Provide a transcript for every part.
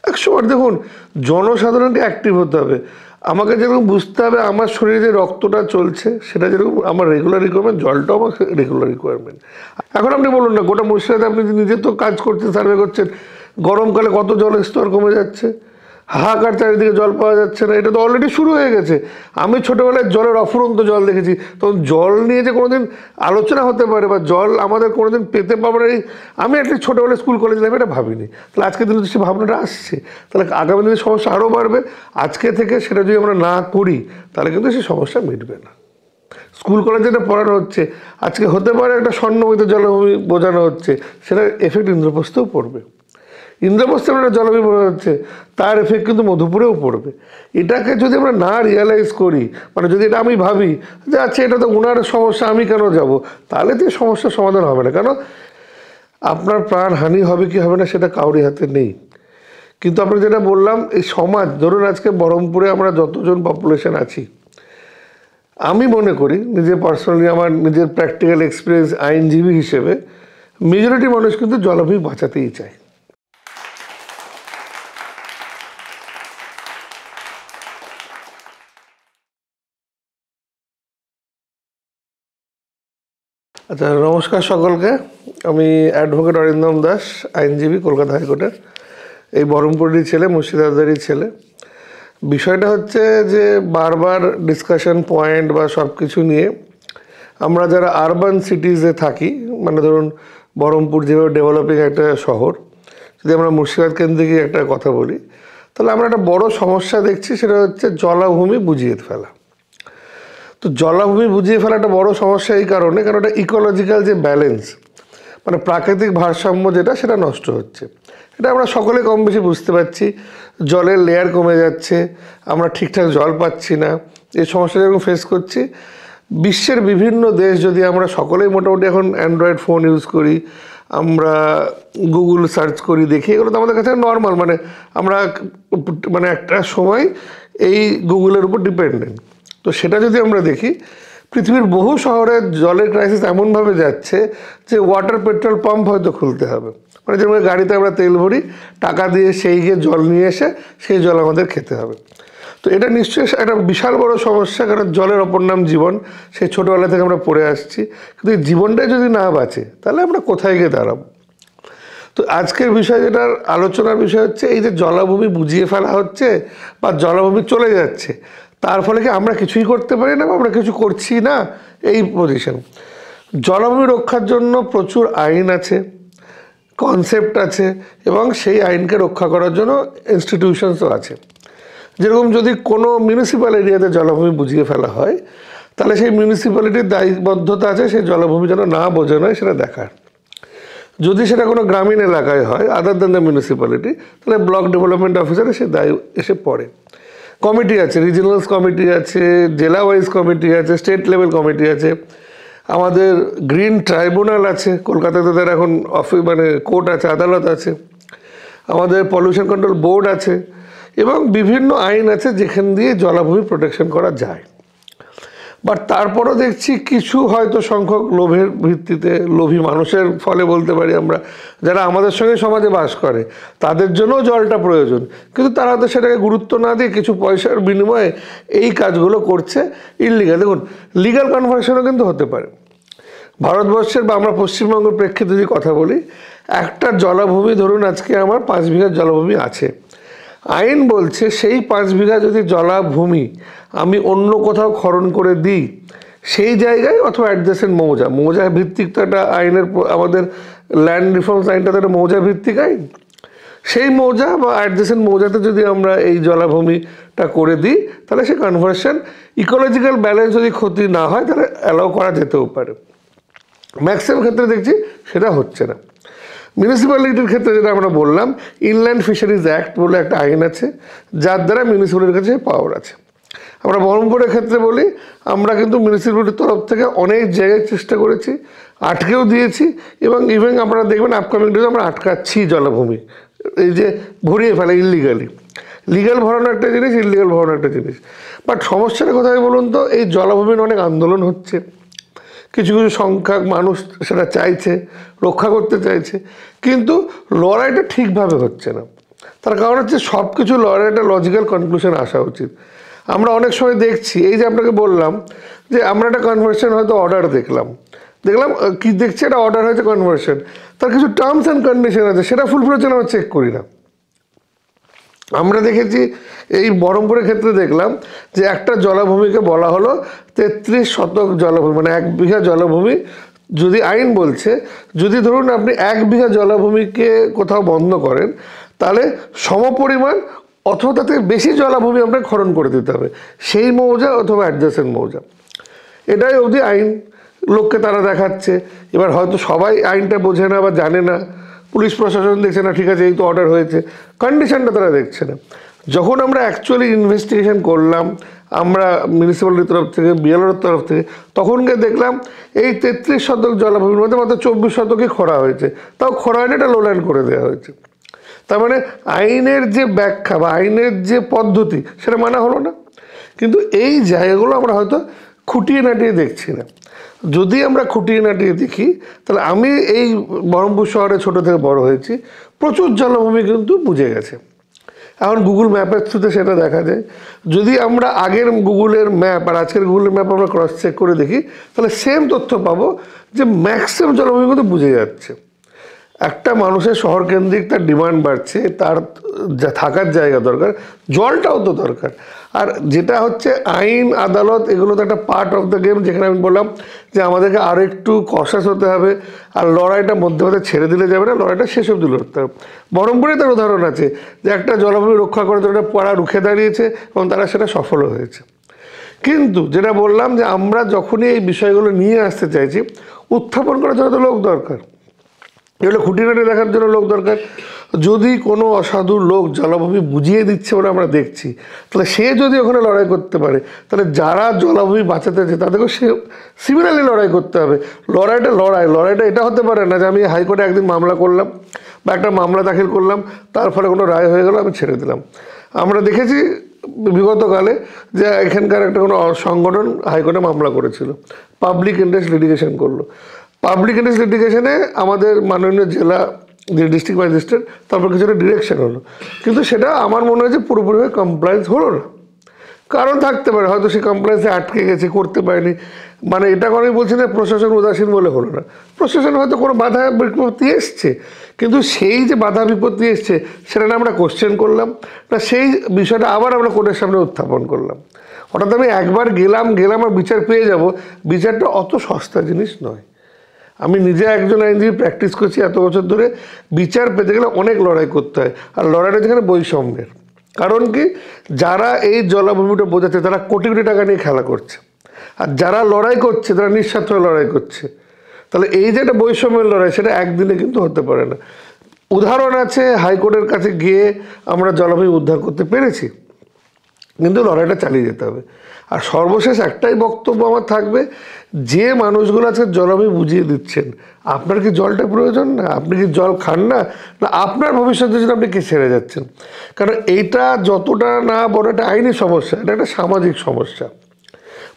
100বার দেখুন, জনসাধারণকে অ্যাক্টিভ হতে হবে। আমাকে যেরকম বুঝতে হবে আমার শরীরে যে রক্তটা চলছে সেটা যেরকম আমার রেগুলার রিকোয়ারমেন্ট, জলটাও আমার রেগুলার রিকোয়ারমেন্ট। এখন আপনি বলুন না, গোটা মুর্শিদাবাদে আপনি নিজে তো কাজ করছেন, সার্ভে করছেন, গরমকালে কত জলের স্তর কমে যাচ্ছে, হাহাকার, চারিদিকে জল পাওয়া যাচ্ছে না, এটা তো অলরেডি শুরু হয়ে গেছে। আমি ছোটোবেলায় জলের অফুরন্ত জল দেখেছি, তখন জল নিয়ে যে কোনোদিন আলোচনা হতে পারে বা জল আমাদের কোনোদিন পেতে পাবো না, আমি একটা ছোটোবেলায় স্কুল কলেজ লাইফে এটা ভাবিনি। তাহলে আজকের দিনে সে ভাবনাটা আসছে, তাহলে আগামী দিনে সমস্যা আরও বাড়বে। আজকে থেকে সেটা যদি আমরা না করি তাহলে কিন্তু সে সমস্যা মিটবে না। স্কুল কলেজে যেটা পড়ানো হচ্ছে আজকে, হতে পারে একটা স্বর্ণময়িত জলভূমি বোঝানো হচ্ছে, সেটার এফেক্ট ইন্দ্রপ্রস্থেও পড়বে। ইন্দ্রপ্রস্থে আমরা জলভূমি বোঝানো হচ্ছে, তার এফেক্ট কিন্তু মধুপুরেও পড়বে। এটাকে যদি আমরা না রিয়ালাইজ করি, মানে যদি এটা আমি ভাবি যে আচ্ছা এটা তো ওনার সমস্যা, আমি কেন যাব, তাহলে তো সমস্যার সমাধান হবে না। কেন, আপনার প্রাণ হানি হবে কি হবে না সেটা কাউরি হাতে নেই। কিন্তু আমরা যেটা বললাম, এই সমাজ, ধরুন আজকে বহরমপুরে আমরা যতজন পপুলেশন আছি, আমি মনে করি নিজে পার্সোনালি, আমার নিজের প্র্যাকটিক্যাল এক্সপিরিয়েন্স আইনজীবী হিসেবে, মেজরিটি মানুষ কিন্তু জলভূমি বাঁচাতেই চায়। আচ্ছা, নমস্কার সকলকে। আমি অ্যাডভোকেট অরিন্দম দাস, আইনজীবী, কলকাতা হাইকোর্টের, এই বহরমপুরেরই ছেলে, মুর্শিদাবাদেরই ছেলে। বিষয়টা হচ্ছে যে বারবার ডিসকাশন পয়েন্ট বা সব কিছু নিয়ে আমরা যারা আরবান সিটিজে থাকি, মানে ধরুন বহরমপুর যেভাবে ডেভেলপিং একটা শহর, যদি আমরা মুর্শিদাবাদ কেন্দ্রিক একটা কথা বলি, তাহলে আমরা একটা বড় সমস্যা দেখছি, সেটা হচ্ছে জলাভূমি বুঝিয়ে ফেলা। তো জলাভূমি বুঝিয়ে ফেলা একটা বড় সমস্যা এই কারণে, কারণ এটা ইকোলজিক্যাল যে ব্যালেন্স, মানে প্রাকৃতিক ভারসাম্য যেটা, সেটা নষ্ট হচ্ছে। এটা আমরা সকলে কম বেশি বুঝতে পারছি। জলের লেয়ার কমে যাচ্ছে, আমরা ঠিকঠাক জল পাচ্ছি না, এই সমস্যা যখন ফেস করছি। বিশ্বের বিভিন্ন দেশ, যদি আমরা সকলেই মোটামুটি এখন অ্যান্ড্রয়েড ফোন ইউজ করি, আমরা গুগল সার্চ করি, দেখি, এগুলো তো আমাদের কাছে নর্মাল, মানে আমরা মানে একটা সময় এই গুগলের উপর ডিপেন্ডেন্ট। তো সেটা যদি আমরা দেখি, পৃথিবীর বহু শহরে জলের ক্রাইসিস এমনভাবে যাচ্ছে যে ওয়াটার পেট্রোল পাম্প হয়তো খুলতে হবে। মানে যেমন গাড়িতে আমরা তেল ভরি, টাকা দিয়ে সেই গিয়ে জল নিয়ে এসে সেই জল আমাদের খেতে হবে। তো এটা নিশ্চয়ই একটা বিশাল বড় সমস্যা, কারণ জলের অপর নাম জীবন, সেই ছোটোবেলা থেকে আমরা পড়ে আসছি। কিন্তু এই জীবনটাই যদি না বাঁচে তাহলে আমরা কোথায় গিয়ে দাঁড়াবো? তো আজকের বিষয়, যেটার আলোচনার বিষয় হচ্ছে, এই যে জলাভূমি বুঝিয়ে ফেলা হচ্ছে বা জলাভূমি চলে যাচ্ছে, তার ফলে কি আমরা কিছুই করতে পারি না বা আমরা কিছু করছি না, এই পজিশন। জলাভূমি রক্ষার জন্য প্রচুর আইন আছে, কনসেপ্ট আছে, এবং সেই আইনকে রক্ষা করার জন্য ইনস্টিটিউশনসও আছে। যেরকম যদি কোনো মিউনিসিপ্যাল এরিয়াতে জলাভূমি বুঝিয়ে ফেলা হয়, তাহলে সেই মিউনিসিপ্যালিটির দায়বদ্ধতা আছে সেই জলাভূমি যেন না বোঝানো হয় সেটা দেখার। যদি সেটা কোনো গ্রামীণ এলাকায় হয়, আদার দ্যান দ্য মিউনিসিপ্যালিটি, তাহলে ব্লক ডেভেলপমেন্ট অফিসারে সে দায় এসে পড়ে। কমিটি আছে, রিজিনালস কমিটি আছে, জেলা ওয়াইজ কমিটি আছে, স্টেট লেভেল কমিটি আছে, আমাদের গ্রিন ট্রাইব্যুনাল আছে, কলকাতাতে তার এখন মানে কোর্ট আছে, আদালত আছে, আমাদের পলিউশন কন্ট্রোল বোর্ড আছে, এবং বিভিন্ন আইন আছে যেখান দিয়ে জলাভূমি প্রোটেকশন করা যায়। বাট তারপরও দেখছি কিছু হয়তো সংখ্যক লোভের ভিত্তিতে, লোভী মানুষের ফলে বলতে পারি আমরা, যারা আমাদের সঙ্গে সমাজে বাস করে, তাদের জন্যও জলটা প্রয়োজন, কিন্তু তারা তো সেটাকে গুরুত্ব না দিয়ে কিছু পয়সার বিনিময়ে এই কাজগুলো করছে ইললিগাল। দেখুন, লিগাল কনভার্সনও কিন্তু হতে পারে। ভারতবর্ষের বা আমরা পশ্চিমবঙ্গের প্রেক্ষিতে যদি কথা বলি, একটা জলাভূমি, ধরুন আজকে আমার 5 বিঘা জলাভূমি আছে, আইন বলছে সেই 5 বিঘা যদি জলাভূমি আমি অন্য কোথাও খনন করে দিই, সেই জায়গায়, অথবা অ্যাডজেসেন্ট মৌজা ভিত্তিক, তো একটা আইনের, আমাদের ল্যান্ড রিফর্মস আইনটা তো একটা মৌজা ভিত্তিক আইন, সেই মৌজা বা অ্যাডজেসেন্ট মৌজাতে যদি আমরা এই জলাভূমিটা করে দিই, তাহলে সে কনভার্সন, ইকোলজিক্যাল ব্যালেন্স যদি ক্ষতি না হয়, তাহলে অ্যালাউ করা যেতেও পারে। ম্যাক্সিমাম ক্ষেত্রে দেখছি সেটা হচ্ছে না। মিউনিসিপ্যালিটির ক্ষেত্রে যেটা আমরা বললাম, ইনল্যান্ড ফিশারিজ অ্যাক্ট বলে একটা আইন আছে, যার দ্বারা মিউনিসিপ্যালিটির কাছে পাওয়ার আছে। আমরা বহরমপুরের ক্ষেত্রে বলি, আমরা কিন্তু মিউনিসিপ্যালিটির তরফ থেকে অনেক জায়গায় চেষ্টা করেছি, আটকেও দিয়েছি, এবং ইভেন আপনারা দেখবেন আপকামিং ডেজে আমরা আটকাচ্ছি জলাভূমি, এই যে ভরিয়ে ফেলা ইললিগালি। লিগাল ভরানো একটা জিনিস, ইললিগাল ভরানো একটা জিনিস। বাট সমস্যাটা কোথায় বলুন তো, এই জলাভূমির অনেক আন্দোলন হচ্ছে, কিছু কিছু সংখ্যক মানুষ সেটা চাইছে, রক্ষা করতে চাইছে, কিন্তু লড়াইটা ঠিকভাবে হচ্ছে না। তার কারণ হচ্ছে সব কিছু লয়ের একটা লজিক্যাল কনক্লুশন আসা উচিত। আমরা অনেক সময় দেখছি, এই যে আপনাকে বললাম যে আমরা একটা কনভার্সন হয়তো অর্ডার দেখলাম কি দেখছি, একটা অর্ডার হয়েছে কনভার্সন, তার কিছু টার্মস অ্যান্ড কন্ডিশন আছে, সেটা ফুলফিল হচ্ছে না, আমরা চেক করি না। আমরা দেখেছি এই বহরমপুরের ক্ষেত্রে দেখলাম যে একটা জলাভূমিকে বলা হলো 33 শতক জলাভূমি, মানে 1 বিঘা জলাভূমি। যদি আইন বলছে যদি ধরুন আপনি 1 বিঘা জলাভূমিকে কোথাও বন্ধ করেন, তাহলে সমপরিমাণ অথবা তাতে বেশি জলাভূমি আপনাকে খনন করে দিতে হবে, সেই মৌজা অথবা অ্যাডজাসেন্ট মৌজা। এটাই অবধি আইন লোককে তারা দেখাচ্ছে। এবার হয়তো সবাই আইনটা বোঝে না বা জানে না, পুলিশ প্রশাসন দেখছে না, ঠিক আছে এই তো অর্ডার হয়েছে, কন্ডিশনটা তারা দেখছে না। যখন আমরা অ্যাকচুয়ালি ইনভেস্টিগেশন করলাম, আমরা মিউনিসিপ্যালিটির তরফ থেকে, বিএলওর তরফ থেকে, তখন গিয়ে দেখলাম এই 33 শতক জলাভূমির মধ্যে মাত্র 24 শতকই খোঁড়া হয়েছে, তাও খোঁড়া হয়নি, এটা লোল্যান্ড করে দেওয়া হয়েছে। তার মানে আইনের যে ব্যাখ্যা বা আইনের যে পদ্ধতি সেটা মানা হলো না। কিন্তু এই জায়গাগুলো আমরা হয়তো খুঁটিয়ে নাটিয়ে দেখছি না। যদি আমরা খুঁটিয়ে নাটিয়ে দেখি, তাহলে আমি এই বহরমপুর শহরে ছোট থেকে বড় হয়েছি, প্রচুর জলাভূমি কিন্তু বুঝে গেছে। এখন গুগল ম্যাপের থ্রুতে সেটা দেখা যায়। যদি আমরা আগের গুগলের ম্যাপ আর আজকের গুগলের ম্যাপ আমরা ক্রস চেক করে দেখি, তাহলে সেম তথ্য পাবো যে ম্যাক্সিমাম জলাভূমি কিন্তু বুঝে যাচ্ছে। একটা মানুষের শহরকেন্দ্রিক তার ডিমান্ড বাড়ছে, তার থাকার জায়গা দরকার, জলটাও তো দরকার। আর যেটা হচ্ছে আইন আদালত, এগুলো তো একটা পার্ট অফ দ্য গেম, যেখানে আমি বললাম যে আমাদেরকে আরও একটু কশাস হতে হবে, আর লড়াইটা মধ্যে মধ্যে ছেড়ে দিলে যাবে না, লড়াইটা শেষ অবধি লড়তে হবে। বহরমপুরে তার উদাহরণ আছে যে একটা জলাভূমি রক্ষা করার জন্য একটা পাড়া রুখে দাঁড়িয়েছে এবং তারা সেটা সফলও হয়েছে। কিন্তু যেটা বললাম যে আমরা যখনই এই বিষয়গুলো নিয়ে আসতে চাইছি, উত্থাপন করার জন্য তো লোক দরকার, এগুলো খুঁটিনাটি দেখার জন্য লোক দরকার। যদি কোনো অসাধু লোক জলাভূমি বুঝিয়ে দিচ্ছে বলে আমরা দেখছি, তাহলে সে যদি ওখানে লড়াই করতে পারে, তাহলে যারা জলাভূমি বাঁচাতে আছে তাদেরকেও সে সিমিলারলি লড়াই করতে হবে। লড়াইটা এটা হতে পারে না যে আমি হাইকোর্টে একদিন মামলা করলাম বা একটা মামলা দাখিল করলাম, তার ফলে কোনো রায় হয়ে গেল, আমি ছেড়ে দিলাম। আমরা দেখেছি বিগতকালে যে এখানকার একটা কোনো সংগঠন হাইকোর্টে মামলা করেছিল, পাবলিক ইন্টারেস্ট লিটিগেশন করলো। পাবলিক ইন্টারেস্ট লিটিগেশনে আমাদের মাননীয় জেলা ডিস্ট্রিক্ট ম্যাজিস্ট্রেট তারপর কিছু ডিরেকশন হলো, কিন্তু সেটা আমার মনে হয় যে পুরোপুরিভাবে কমপ্লায়েন্স হলো না। কারণ থাকতে পারে, হয়তো সে কমপ্লায়েন্সে আটকে গেছে, করতে পারেনি। মানে এটা আমি বলছি না প্রশাসন উদাসীন বলে হলো না, প্রশাসন হয়তো কোনো বাধা বিপত্তি এসছে, কিন্তু সেই যে বাধা বিপত্তি এসছে সেটা না আমরা কোশ্চেন করলাম না, সেই বিষয়টা আবার আমরা কোর্টের সামনে উত্থাপন করলাম। হঠাৎ আমি একবার গেলাম আর বিচার পেয়ে যাব, বিচারটা অত সস্তা জিনিস নয়। আমি নিজে একজন আইনজীবী প্র্যাকটিস করছি এত বছর ধরে, বিচার পেতে গেলে অনেক লড়াই করতে হয়, আর লড়াইটা যেখানে বৈষম্যের। কারণ কি, যারা এই জলাভূমিটা বোঝাচ্ছে তারা কোটি কোটি টাকা নিয়ে খেলা করছে, আর যারা লড়াই করছে তারা নিঃস্বার্থ লড়াই করছে। তাহলে এই যে একটা বৈষম্যের লড়াই, সেটা একদিনে কিন্তু হতে পারে না। উদাহরণ আছে, হাইকোর্টের কাছে গিয়ে আমরা জলাভূমি উদ্ধার করতে পেরেছি, কিন্তু লড়াইটা চালিয়ে যেতে হবে। আর সর্বশেষ একটাই বক্তব্য আমার থাকবে, যে মানুষগুলো আজকে জলাভূমি বুঝিয়ে দিচ্ছেন, আপনার কি জলটা প্রয়োজন না? আপনি কি জল খান না? না আপনার ভবিষ্যতের জন্য আপনি কি ছেড়ে যাচ্ছেন? কারণ এইটা যতটা না বড় একটা আইনি সমস্যা, এটা একটা সামাজিক সমস্যা।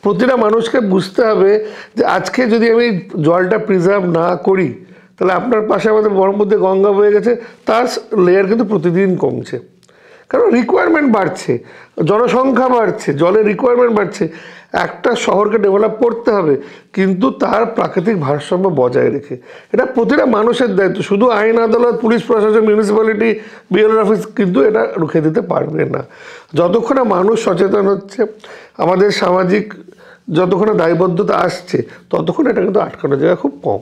প্রতিটা মানুষকে বুঝতে হবে যে আজকে যদি আমি জলটা প্রিজার্ভ না করি, তাহলে আপনার পাশে আমাদের বহরমপুর দিয়ে গঙ্গা বয়ে গেছে, তার লেয়ার কিন্তু প্রতিদিন কমছে। কারণ রিকোয়ারমেন্ট বাড়ছে, জনসংখ্যা বাড়ছে, জলের রিকোয়ারমেন্ট বাড়ছে। একটা শহরকে ডেভেলপ করতে হবে, কিন্তু তার প্রাকৃতিক ভারসাম্য বজায় রেখে। এটা প্রতিটা মানুষের দায়িত্ব, শুধু আইন আদালত, পুলিশ প্রশাসন, মিউনিসিপ্যালিটি, বিএলওর অফিস কিন্তু এটা রুখে দিতে পারবে না। যতক্ষণ মানুষ সচেতন হচ্ছে, আমাদের সামাজিক যতক্ষণ দায়বদ্ধতা আসছে, ততক্ষণ এটা কিন্তু আটকানোর জায়গা খুব কম।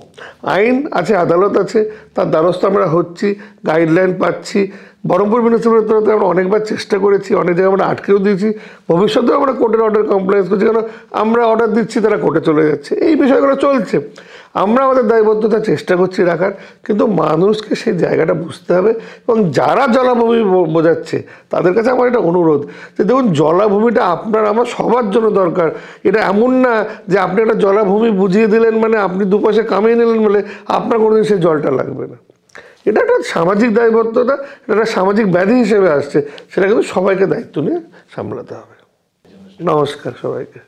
আইন আছে, আদালত আছে, তার দ্বারস্থ আমরা হচ্ছি, গাইডলাইন পাচ্ছি। বহরমপুর মিউনিসিপ্যালিটির তরফে আমরা অনেকবার চেষ্টা করেছি, অনেক জায়গায় আমরা আটকেও দিয়েছি, ভবিষ্যতেও আমরা কোর্টের অর্ডার কমপ্লেন্স করছি, কারণ আমরা অর্ডার দিচ্ছি তারা কোর্টে চলে যাচ্ছে, এই বিষয়গুলো চলছে। আমরা আমাদের দায়বদ্ধতা চেষ্টা করছি রাখার, কিন্তু মানুষকে সেই জায়গাটা বুঝতে হবে। এবং যারা জলাভূমি বোঝাচ্ছে তাদের কাছে আমার এটা অনুরোধ যে দেখুন, জলাভূমিটা আপনার আমার সবার জন্য দরকার। এটা এমন না যে আপনি একটা জলাভূমি বুঝিয়ে দিলেন মানে আপনি 2 পয়সা কামিয়ে নিলেন বলে আপনার কোনোদিন সেই জলটা লাগবে না। এটা একটা সামাজিক দায়বদ্ধতা, এটা একটা সামাজিক ব্যাধি হিসেবে আসছে, সেটা কিন্তু সবাইকে দায়িত্ব নিয়ে সামলাতে হবে। নমস্কার সবাইকে।